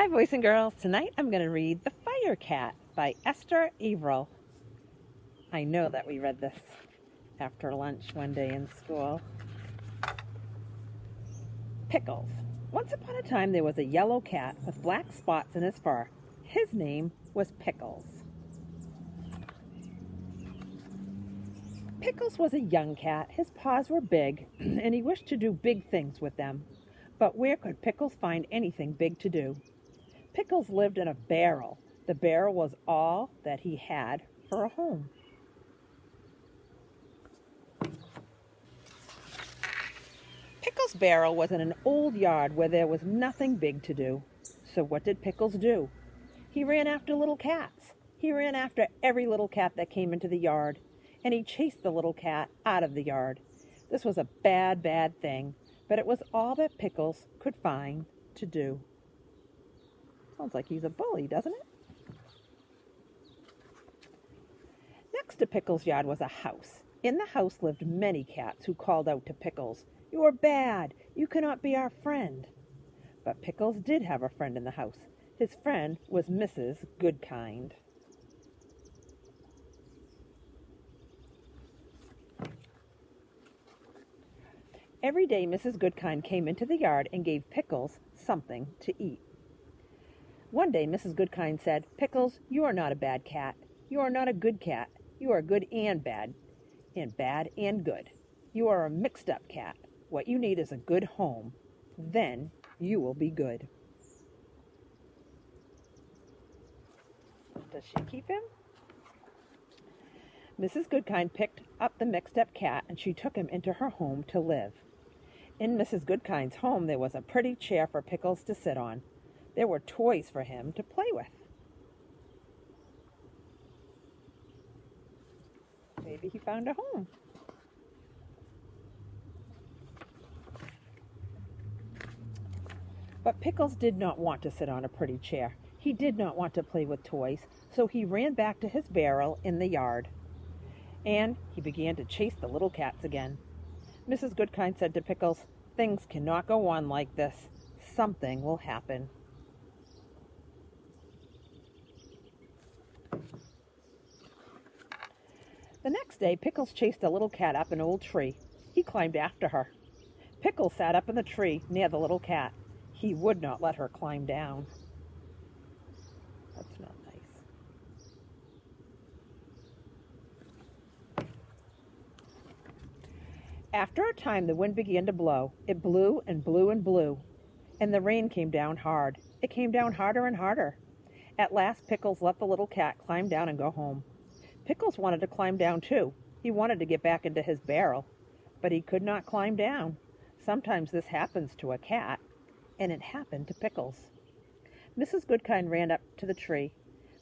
Hi, boys and girls. Tonight I'm going to read The Fire Cat by Esther Averill. I know that we read this after lunch one day in school. Pickles. Once upon a time there was a yellow cat with black spots in his fur. His name was Pickles. Pickles was a young cat. His paws were big, and he wished to do big things with them. But where could Pickles find anything big to do? Pickles lived in a barrel. The barrel was all that he had for a home. Pickles' barrel was in an old yard where there was nothing big to do. So what did Pickles do? He ran after little cats. He ran after every little cat that came into the yard, and he chased the little cat out of the yard. This was a bad, bad thing, but it was all that Pickles could find to do. Sounds like he's a bully, doesn't it? Next to Pickles' yard was a house. In the house lived many cats who called out to Pickles, "You are bad. You cannot be our friend." But Pickles did have a friend in the house. His friend was Mrs. Goodkind. Every day Mrs. Goodkind came into the yard and gave Pickles something to eat. One day Mrs. Goodkind said, "Pickles, you are not a bad cat. You are not a good cat. You are good and bad and good. You are a mixed-up cat. What you need is a good home. Then you will be good." Does she keep him? Mrs. Goodkind picked up the mixed-up cat and she took him into her home to live. In Mrs. Goodkind's home there was a pretty chair for Pickles to sit on. There were toys for him to play with. Maybe he found a home. But Pickles did not want to sit on a pretty chair. He did not want to play with toys, so he ran back to his barrel in the yard. And he began to chase the little cats again. Mrs. Goodkind said to Pickles, "Things cannot go on like this. Something will happen." The next day, Pickles chased a little cat up an old tree. He climbed after her. Pickles sat up in the tree near the little cat. He would not let her climb down. That's not nice. After a time, the wind began to blow. It blew and blew and blew, and the rain came down hard. It came down harder and harder. At last, Pickles let the little cat climb down and go home. Pickles wanted to climb down too. He wanted to get back into his barrel, but he could not climb down. Sometimes this happens to a cat, and it happened to Pickles. Mrs. Goodkind ran up to the tree.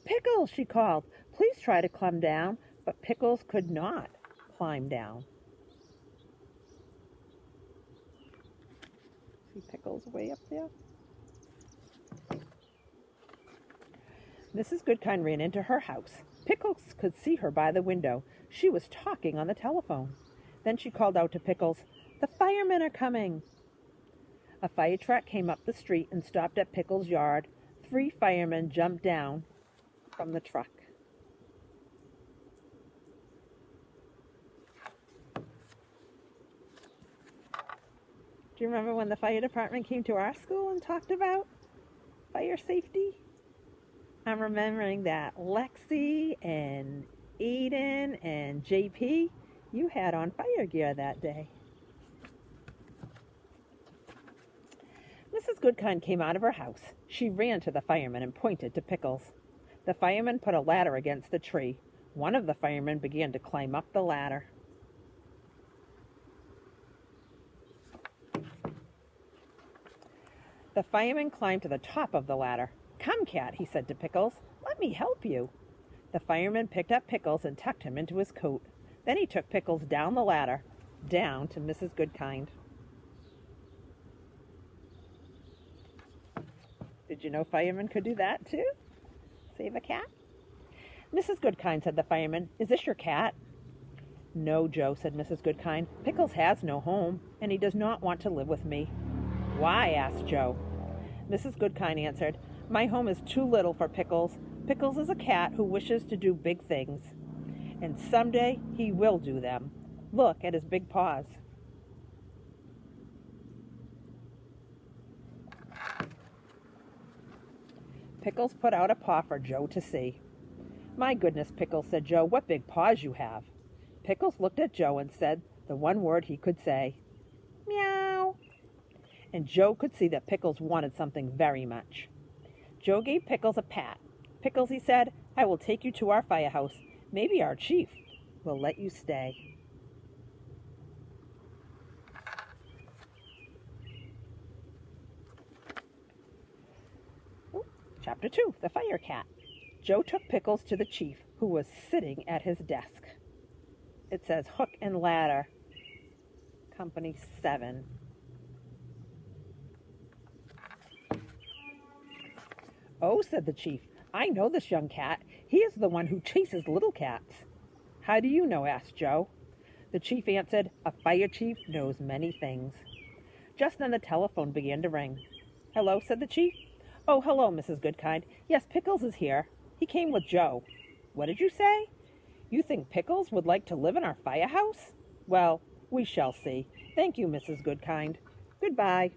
"Pickles," she called, "please try to climb down." But Pickles could not climb down. See Pickles way up there? Mrs. Goodkind ran into her house. Pickles could see her by the window. She was talking on the telephone. Then she called out to Pickles, "The firemen are coming." A fire truck came up the street and stopped at Pickles' yard. 3 firemen jumped down from the truck. Do you remember when the fire department came to our school and talked about fire safety? I'm remembering that Lexi and Aiden and JP, you had on fire gear that day. Mrs. Goodkind came out of her house. She ran to the firemen and pointed to Pickles. The firemen put a ladder against the tree. One of the firemen began to climb up the ladder. The fireman climbed to the top of the ladder. "Come, cat," he said to Pickles. "Let me help you." The fireman picked up Pickles and tucked him into his coat. Then he took Pickles down the ladder, down to Mrs. Goodkind. Did you know firemen could do that too? Save a cat? "Mrs. Goodkind," said the fireman, "is this your cat?" "No, Joe," said Mrs. Goodkind. "Pickles has no home, and he does not want to live with me." "Why?" asked Joe. Mrs. Goodkind answered, My home is too little for Pickles. Pickles is a cat who wishes to do big things. And someday he will do them. Look at his big paws. Pickles put out a paw for Joe to see. My goodness, Pickles, said Joe, what big paws you have. Pickles looked at Joe and said the one word he could say, meow. And Joe could see that Pickles wanted something very much. Joe gave Pickles a pat. Pickles, he said, I will take you to our firehouse. Maybe our chief will let you stay. Chapter 2, The Fire Cat. Joe took Pickles to the chief, who was sitting at his desk. It says Hook and Ladder, Company 7. Oh, said the chief, I know this young cat. He is the one who chases little cats. How do you know? Asked Joe. The chief answered, a fire chief knows many things. Just then the telephone began to ring. Hello, said the chief. Oh, hello, Mrs. Goodkind. Yes, Pickles is here. He came with Joe. What did you say? You think Pickles would like to live in our firehouse? Well, we shall see. Thank you, Mrs. Goodkind. Goodbye.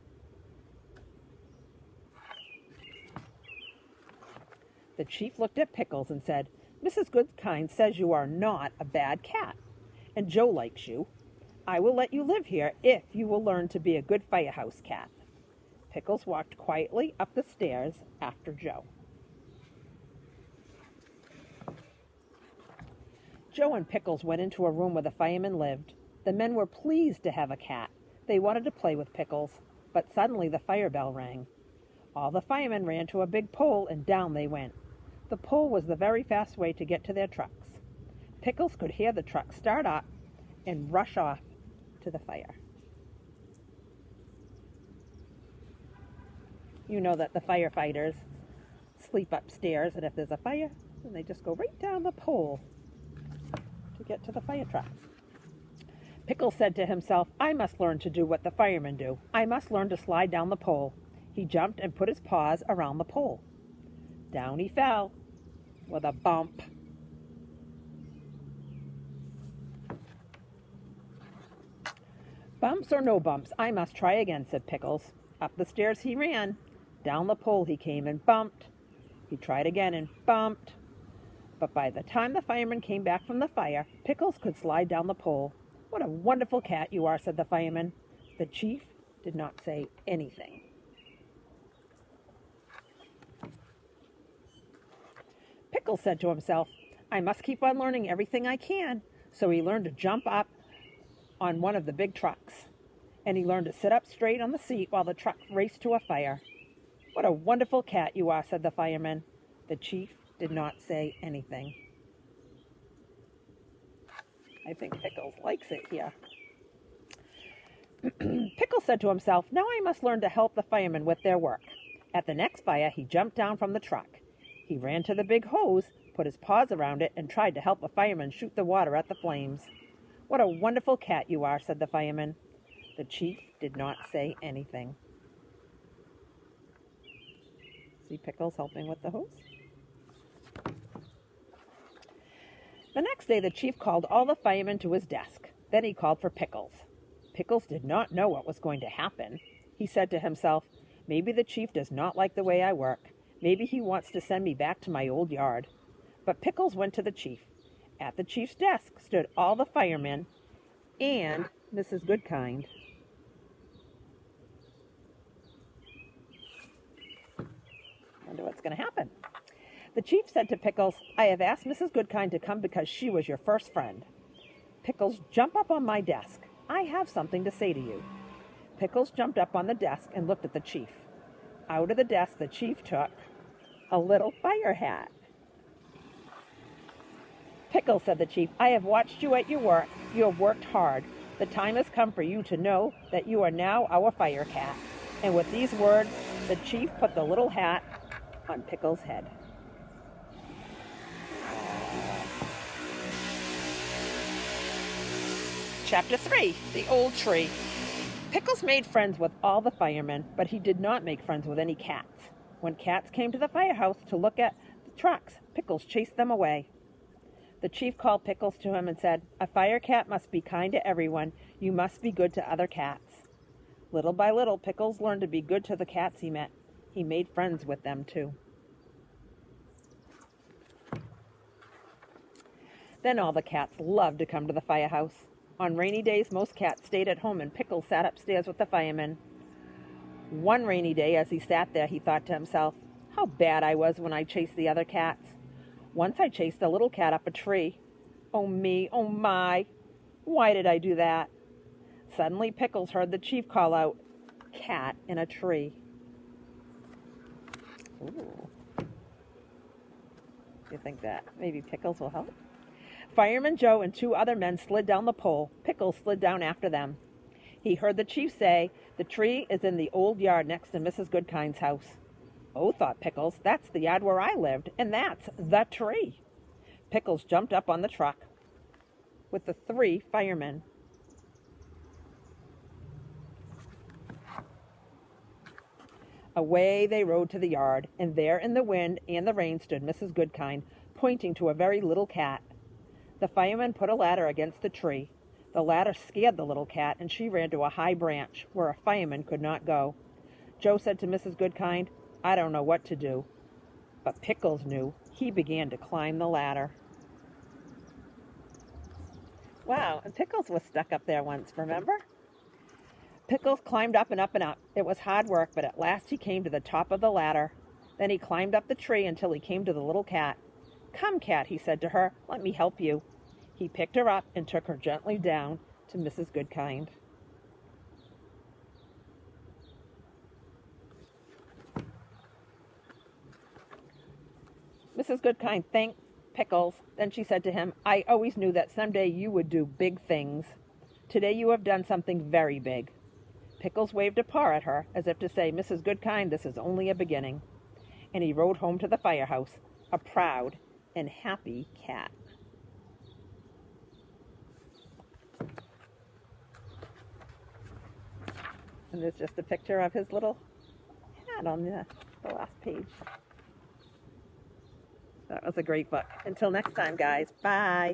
The chief looked at Pickles and said, Mrs. Goodkind says you are not a bad cat, and Joe likes you. I will let you live here if you will learn to be a good firehouse cat. Pickles walked quietly up the stairs after Joe. Joe and Pickles went into a room where the firemen lived. The men were pleased to have a cat. They wanted to play with Pickles, but suddenly the fire bell rang. All the firemen ran to a big pole and down they went. The pole was the very fast way to get to their trucks. Pickles could hear the truck start up and rush off to the fire. You know that the firefighters sleep upstairs, and if there's a fire, then they just go right down the pole to get to the fire truck. Pickles said to himself, I must learn to do what the firemen do. I must learn to slide down the pole. He jumped and put his paws around the pole. Down he fell with a bump. Bumps or no bumps, I must try again, said Pickles. Up the stairs he ran. Down the pole he came and bumped. He tried again and bumped. But by the time the fireman came back from the fire, Pickles could slide down the pole. What a wonderful cat you are, said the fireman. The chief did not say anything. Pickles said to himself, I must keep on learning everything I can. So he learned to jump up on one of the big trucks. And he learned to sit up straight on the seat while the truck raced to a fire. What a wonderful cat you are, said the fireman. The chief did not say anything. I think Pickles likes it here. Pickles said to himself, now I must learn to help the firemen with their work. At the next fire, he jumped down from the truck. He ran to the big hose, put his paws around it, and tried to help a fireman shoot the water at the flames. What a wonderful cat you are, said the fireman. The chief did not say anything. See Pickles helping with the hose? The next day, the chief called all the firemen to his desk. Then he called for Pickles. Pickles did not know what was going to happen. He said to himself, maybe the chief does not like the way I work. Maybe he wants to send me back to my old yard. But Pickles went to the chief. At the chief's desk stood all the firemen and Mrs. Goodkind. Wonder what's going to happen. The chief said to Pickles, I have asked Mrs. Goodkind to come because she was your first friend. Pickles, jump up on my desk. I have something to say to you. Pickles jumped up on the desk and looked at the chief. Out of the desk, the chief took a little fire hat. Pickles, said the chief, I have watched you at your work. You have worked hard. The time has come for you to know that you are now our fire cat. And with these words, the chief put the little hat on Pickles' head. Chapter 3, The Old Tree. Pickles made friends with all the firemen, but he did not make friends with any cats. When cats came to the firehouse to look at the trucks, Pickles chased them away. The chief called Pickles to him and said, "A fire cat must be kind to everyone. You must be good to other cats." Little by little, Pickles learned to be good to the cats he met. He made friends with them, too. Then all the cats loved to come to the firehouse. On rainy days, most cats stayed at home and Pickles sat upstairs with the firemen. One rainy day, as he sat there, he thought to himself, "How bad I was when I chased the other cats. Once I chased a little cat up a tree. Oh me, oh my, why did I do that?" Suddenly Pickles heard the chief call out, "Cat in a tree." Ooh. Do you think that maybe Pickles will help? Fireman Joe and 2 other men slid down the pole. Pickles slid down after them. He heard the chief say, "The tree is in the old yard next to Mrs. Goodkind's house." "Oh," thought Pickles, "that's the yard where I lived, and that's the tree." Pickles jumped up on the truck with the 3 firemen. Away they rode to the yard, and there in the wind and the rain stood Mrs. Goodkind, pointing to a very little cat. The firemen put a ladder against the tree. The ladder scared the little cat, and she ran to a high branch where a fireman could not go. Joe said to Mrs. Goodkind, "I don't know what to do." But Pickles knew. He began to climb the ladder. Wow, and Pickles was stuck up there once, remember? Pickles climbed up and up and up. It was hard work, but at last he came to the top of the ladder. Then he climbed up the tree until he came to the little cat. "Come, cat," he said to her, "let me help you." He picked her up and took her gently down to Mrs. Goodkind. Mrs. Goodkind thanked Pickles. Then she said to him, "I always knew that someday you would do big things. Today you have done something very big." Pickles waved a paw at her, as if to say, "Mrs. Goodkind, this is only a beginning." And he rode home to the firehouse, a proud and happy cat. And there's just a picture of his little hat on the last page. That was a great book. Until next time, guys. Bye.